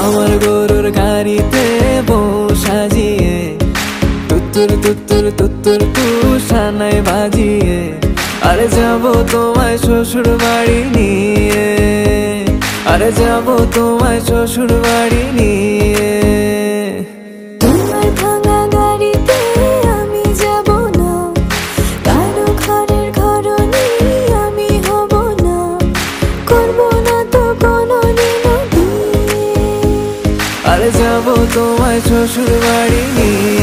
আমার গরুর গাড়িতে বউ সাজিয়ে তুত্তুর তুত্তুর তুত্তুর তুষানাই বাজিয়ে আরে যাবো তোমায় শ্বশুর বাড়ি নিয়ে, আরে যাবো তোমায় শ্বশুর বাড়ি নিয়ে। তোমার ভাঙা গাড়িতে আমি যাব না, কারো ঘরের ঘরনি আমি হব না, করব না তো কোনোদিনও বিয়ে। আরে যাবো তোমায় শ্বশুর বাড়ি নিয়ে।